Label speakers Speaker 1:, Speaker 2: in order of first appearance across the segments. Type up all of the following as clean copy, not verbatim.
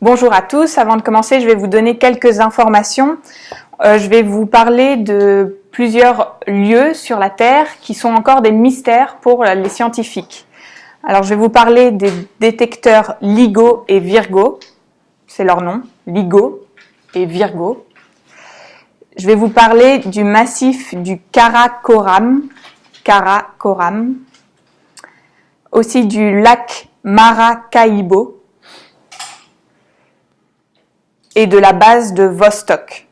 Speaker 1: Bonjour à tous, avant de commencer, je vais vous donner quelques informations. Je vais vous parler de plusieurs lieux sur la Terre qui sont encore des mystères pour les scientifiques. Alors, je vais vous parler des détecteurs LIGO et Virgo, c'est leur nom, LIGO et Virgo. Je vais vous parler du massif du Karakoram, aussi du lac Maracaibo et de la base de Vostok.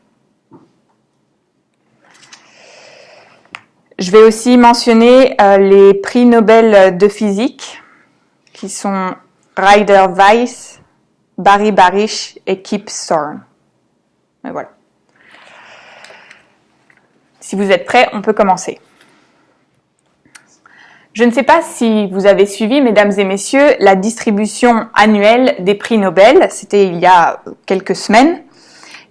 Speaker 1: Je vais aussi mentionner les prix Nobel de physique qui sont Ryder Weiss, Barry Barish et Kip Thorne. Et voilà. Si vous êtes prêts, on peut commencer. Je ne sais pas si vous avez suivi, mesdames et messieurs, la distribution annuelle des prix Nobel. C'était il y a quelques semaines.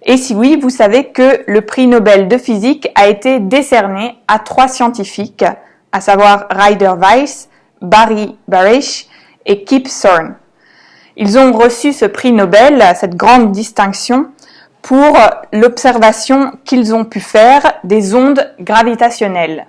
Speaker 1: Et si oui, vous savez que le prix Nobel de physique a été décerné à 3 scientifiques, à savoir Ryder Weiss, Barry Barish et Kip Thorne. Ils ont reçu ce prix Nobel, cette grande distinction, pour l'observation qu'ils ont pu faire des ondes gravitationnelles.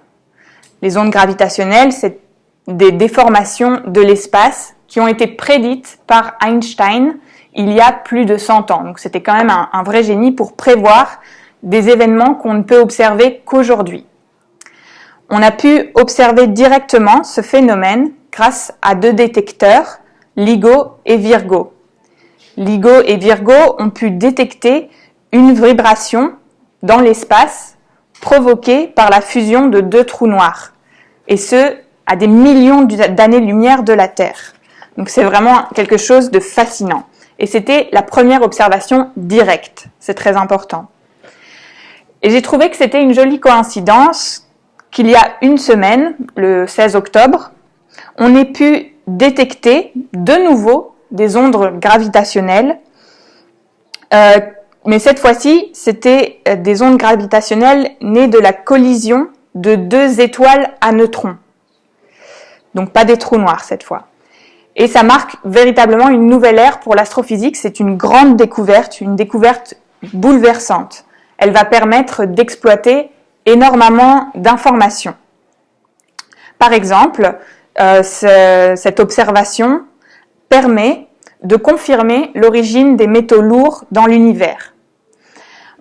Speaker 1: Les ondes gravitationnelles, c'est des déformations de l'espace qui ont été prédites par Einstein il y a plus de 100 ans. Donc c'était quand même un vrai génie pour prévoir des événements qu'on ne peut observer qu'aujourd'hui. On a pu observer directement ce phénomène grâce à 2 détecteurs, LIGO et Virgo. LIGO et Virgo ont pu détecter une vibration dans l'espace provoquée par la fusion de 2 trous noirs, et ce, à des millions d'années-lumière de la Terre. Donc c'est vraiment quelque chose de fascinant. Et c'était la première observation directe, c'est très important. Et j'ai trouvé que c'était une jolie coïncidence qu'il y a une semaine, le 16 octobre, on ait pu détecter de nouveau des ondes gravitationnelles, mais cette fois-ci, c'était des ondes gravitationnelles nées de la collision de 2 étoiles à neutrons. Donc pas des trous noirs cette fois. Et ça marque véritablement une nouvelle ère pour l'astrophysique. C'est une grande découverte, une découverte bouleversante. Elle va permettre d'exploiter énormément d'informations. Par exemple, cette observation permet de confirmer l'origine des métaux lourds dans l'univers.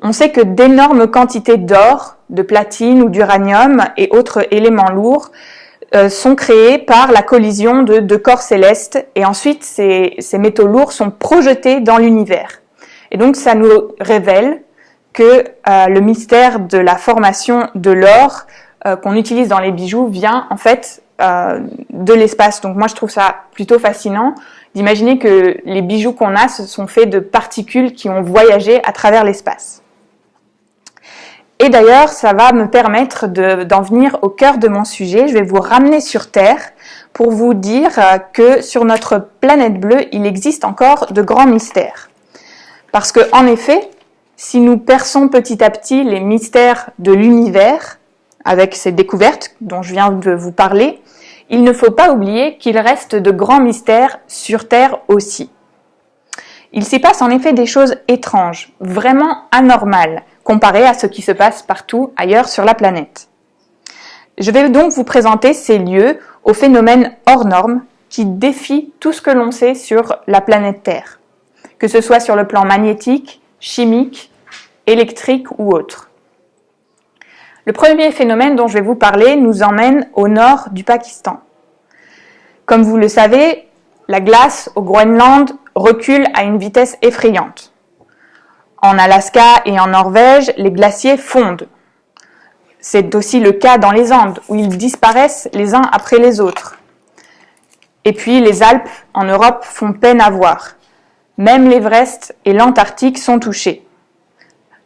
Speaker 1: On sait que d'énormes quantités d'or, de platine ou d'uranium et autres éléments lourds sont créés par la collision de 2 corps célestes, et ensuite ces métaux lourds sont projetés dans l'univers. Et donc ça nous révèle que le mystère de la formation de l'or qu'on utilise dans les bijoux vient en fait de l'espace. Donc moi je trouve ça plutôt fascinant d'imaginer que les bijoux qu'on a se sont faits de particules qui ont voyagé à travers l'espace. Et d'ailleurs, ça va me permettre d'en venir au cœur de mon sujet. Je vais vous ramener sur Terre pour vous dire que sur notre planète bleue, il existe encore de grands mystères. Parce que, en effet, si nous perçons petit à petit les mystères de l'univers, avec ces découvertes dont je viens de vous parler, il ne faut pas oublier qu'il reste de grands mystères sur Terre aussi. Il s'y passe en effet des choses étranges, vraiment anormales, comparées à ce qui se passe partout ailleurs sur la planète. Je vais donc vous présenter ces lieux aux phénomènes hors normes qui défient tout ce que l'on sait sur la planète Terre, que ce soit sur le plan magnétique, chimique, électrique ou autre. Le premier phénomène dont je vais vous parler nous emmène au nord du Pakistan. Comme vous le savez, la glace au Groenland recule à une vitesse effrayante. En Alaska et en Norvège, les glaciers fondent. C'est aussi le cas dans les Andes, où ils disparaissent les uns après les autres. Et puis les Alpes en Europe font peine à voir. Même l'Everest et l'Antarctique sont touchés.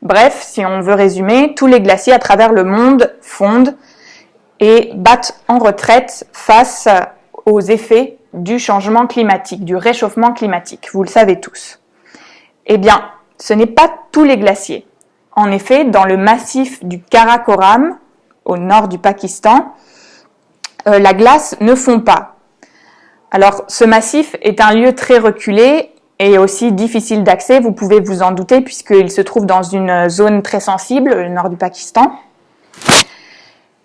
Speaker 1: Bref, si on veut résumer, tous les glaciers à travers le monde fondent et battent en retraite face aux effets du changement climatique, du réchauffement climatique. Vous le savez tous. Eh bien, ce n'est pas tous les glaciers. En effet, dans le massif du Karakoram, au nord du Pakistan, la glace ne fond pas. Alors, ce massif est un lieu très reculé et aussi difficile d'accès, vous pouvez vous en douter, puisqu'il se trouve dans une zone très sensible, le nord du Pakistan.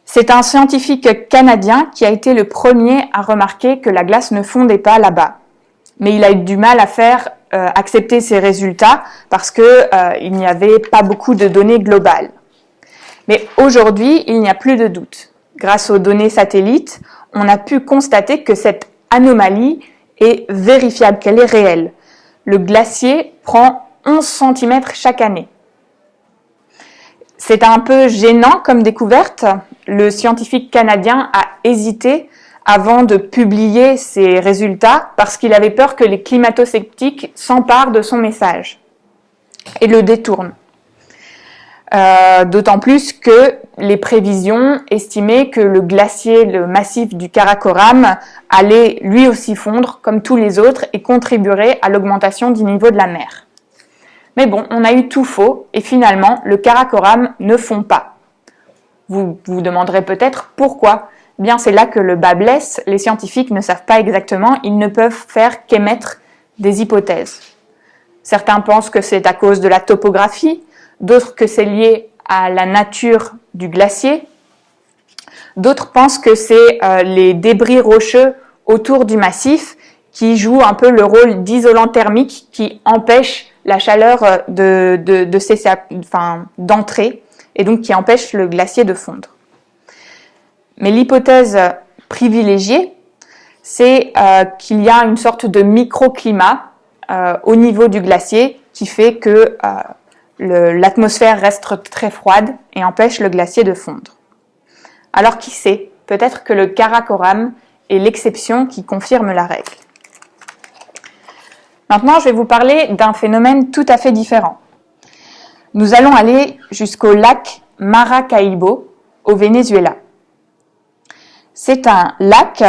Speaker 1: C'est un scientifique canadien qui a été le premier à remarquer que la glace ne fondait pas là-bas. Mais il a eu du mal à faire accepter ces résultats parce qu'il n'y avait pas beaucoup de données globales. Mais aujourd'hui, il n'y a plus de doute. Grâce aux données satellites, on a pu constater que cette anomalie est vérifiable, qu'elle est réelle. Le glacier prend 11 cm chaque année. C'est un peu gênant comme découverte. Le scientifique canadien a hésité avant de publier ses résultats parce qu'il avait peur que les climato-sceptiques s'emparent de son message et le détournent. D'autant plus que les prévisions estimaient que le glacier, le massif du Karakoram, allait lui aussi fondre comme tous les autres et contribuerait à l'augmentation du niveau de la mer. Mais bon, on a eu tout faux et finalement, le Karakoram ne fond pas. Vous vous demanderez peut-être pourquoi. Bien, c'est là que le bât blesse. Les scientifiques ne savent pas exactement, ils ne peuvent faire qu'émettre des hypothèses. Certains pensent que c'est à cause de la topographie, d'autres que c'est lié à la nature du glacier, d'autres pensent que c'est les débris rocheux autour du massif qui jouent un peu le rôle d'isolant thermique qui empêche la chaleur d'entrer et donc qui empêche le glacier de fondre. Mais l'hypothèse privilégiée, c'est qu'il y a une sorte de microclimat au niveau du glacier qui fait que l'atmosphère reste très froide et empêche le glacier de fondre. Alors qui sait, peut-être que le Karakoram est l'exception qui confirme la règle. Maintenant, je vais vous parler d'un phénomène tout à fait différent. Nous allons aller jusqu'au lac Maracaibo, au Venezuela. C'est un lac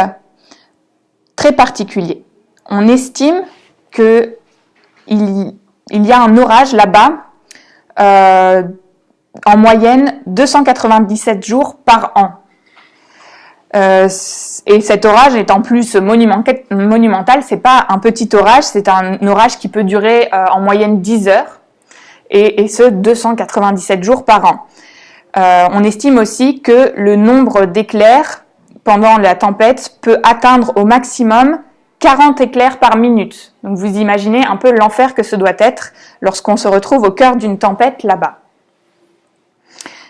Speaker 1: très particulier. On estime qu'il y a un orage là-bas en moyenne 297 jours par an. Et cet orage est en plus monumental, c'est pas un petit orage, c'est un orage qui peut durer en moyenne 10 heures, et ce 297 jours par an. On estime aussi que le nombre d'éclairs pendant la tempête peut atteindre au maximum 40 éclairs par minute. Donc vous imaginez un peu l'enfer que ce doit être lorsqu'on se retrouve au cœur d'une tempête là-bas.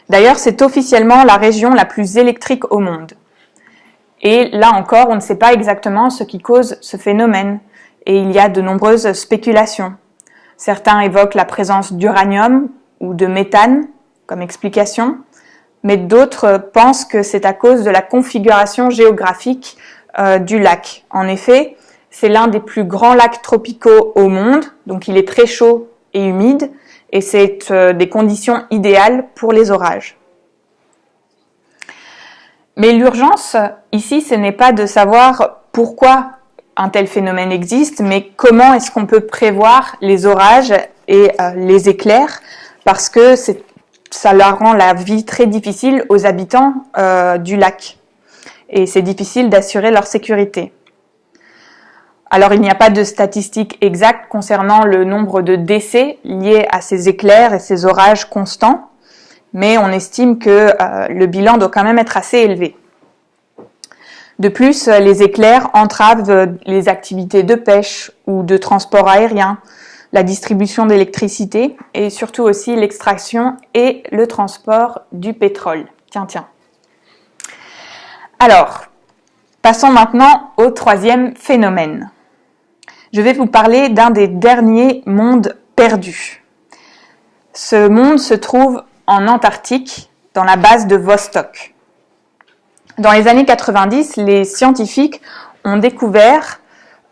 Speaker 1: D'ailleurs, c'est officiellement la région la plus électrique au monde. Et là encore, on ne sait pas exactement ce qui cause ce phénomène. Et il y a de nombreuses spéculations. Certains évoquent la présence d'uranium ou de méthane comme explication, mais d'autres pensent que c'est à cause de la configuration géographique du lac. En effet, c'est l'un des plus grands lacs tropicaux au monde, donc il est très chaud et humide, et c'est des conditions idéales pour les orages. Mais l'urgence, ici, ce n'est pas de savoir pourquoi un tel phénomène existe, mais comment est-ce qu'on peut prévoir les orages et les éclairs, parce que ça leur rend la vie très difficile aux habitants du lac. Et c'est difficile d'assurer leur sécurité. Alors, il n'y a pas de statistiques exactes concernant le nombre de décès liés à ces éclairs et ces orages constants, mais on estime que le bilan doit quand même être assez élevé. De plus, les éclairs entravent les activités de pêche ou de transport aérien, la distribution d'électricité et surtout aussi l'extraction et le transport du pétrole. Tiens. Alors, passons maintenant au troisième phénomène. Je vais vous parler d'un des derniers mondes perdus. Ce monde se trouve en Antarctique, dans la base de Vostok. Dans les années 90, les scientifiques ont découvert,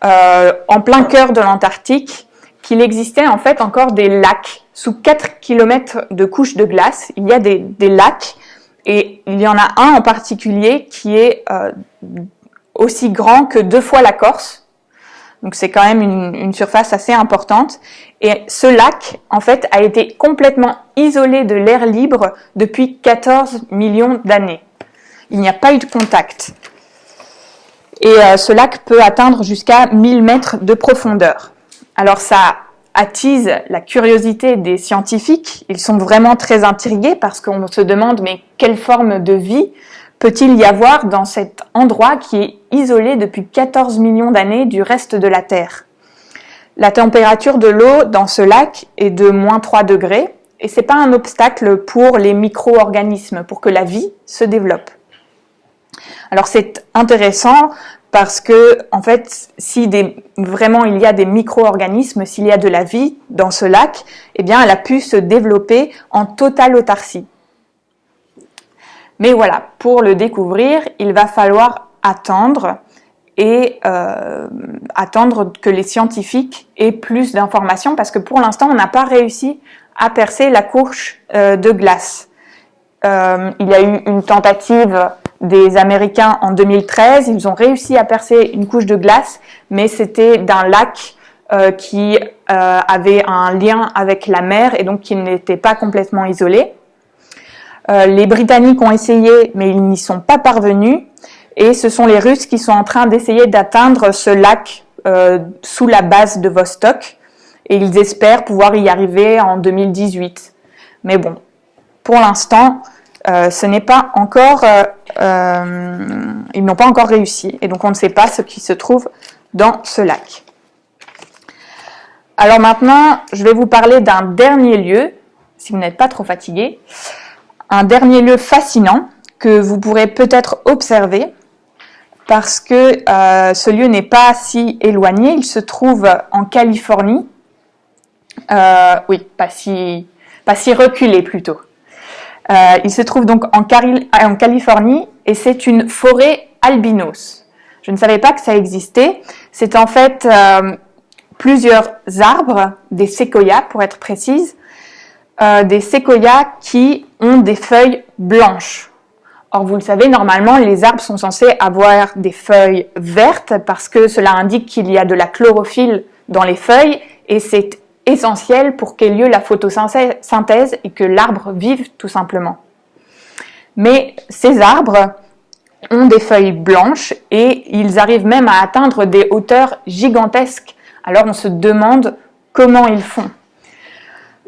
Speaker 1: en plein cœur de l'Antarctique, qu'il existait en fait encore des lacs. Sous 4 km de couche de glace, il y a des lacs, et il y en a un en particulier qui est aussi grand que 2 fois la Corse. Donc c'est quand même une surface assez importante. Et ce lac, en fait, a été complètement isolé de l'air libre depuis 14 millions d'années. Il n'y a pas eu de contact. Et ce lac peut atteindre jusqu'à 1000 mètres de profondeur. Alors ça attise la curiosité des scientifiques. Ils sont vraiment très intrigués parce qu'on se demande mais quelle forme de vie peut-il y avoir dans cet endroit qui est isolé depuis 14 millions d'années du reste de la Terre. La température de l'eau dans ce lac est de -3 degrés et c'est pas un obstacle pour les micro-organismes, pour que la vie se développe. Alors c'est intéressant parce que, en fait, si vraiment il y a des micro-organismes, s'il y a de la vie dans ce lac, eh bien elle a pu se développer en totale autarcie. Mais voilà, pour le découvrir, il va falloir attendre attendre que les scientifiques aient plus d'informations parce que pour l'instant, on n'a pas réussi à percer la couche de glace. Il y a eu une tentative des Américains en 2013, ils ont réussi à percer une couche de glace, mais c'était d'un lac qui avait un lien avec la mer et donc qui n'était pas complètement isolé. Les Britanniques ont essayé, mais ils n'y sont pas parvenus. Et ce sont les Russes qui sont en train d'essayer d'atteindre ce lac sous la base de Vostok. Et ils espèrent pouvoir y arriver en 2018. Mais bon, pour l'instant, ce n'est pas encore, ils n'ont pas encore réussi. Et donc on ne sait pas ce qui se trouve dans ce lac. Alors maintenant, je vais vous parler d'un dernier lieu, si vous n'êtes pas trop fatigué. Un dernier lieu fascinant que vous pourrez peut-être observer parce que ce lieu n'est pas si éloigné, il se trouve en Californie. Oui, pas si reculé plutôt. Il se trouve donc en Californie et c'est une forêt albinos. Je ne savais pas que ça existait. C'est en fait plusieurs arbres, des séquoias pour être précise, des séquoias qui ont des feuilles blanches. Or, vous le savez, normalement, les arbres sont censés avoir des feuilles vertes parce que cela indique qu'il y a de la chlorophylle dans les feuilles et c'est essentiel pour qu'ait lieu la photosynthèse et que l'arbre vive tout simplement. Mais ces arbres ont des feuilles blanches et ils arrivent même à atteindre des hauteurs gigantesques. Alors on se demande comment ils font.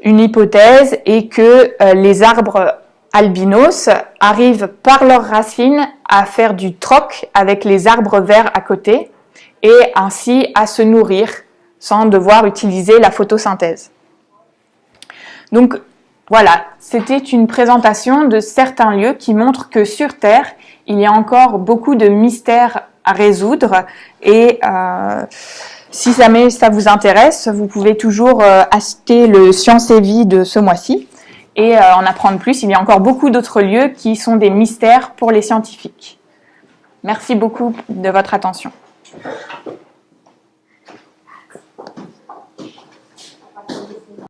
Speaker 1: Une hypothèse est que les arbres albinos arrivent par leurs racines à faire du troc avec les arbres verts à côté et ainsi à se nourrir sans devoir utiliser la photosynthèse. Donc voilà, c'était une présentation de certains lieux qui montrent que sur Terre, il y a encore beaucoup de mystères à résoudre et si jamais ça vous intéresse, vous pouvez toujours acheter le Science et Vie de ce mois-ci et en apprendre plus. Il y a encore beaucoup d'autres lieux qui sont des mystères pour les scientifiques. Merci beaucoup de votre attention.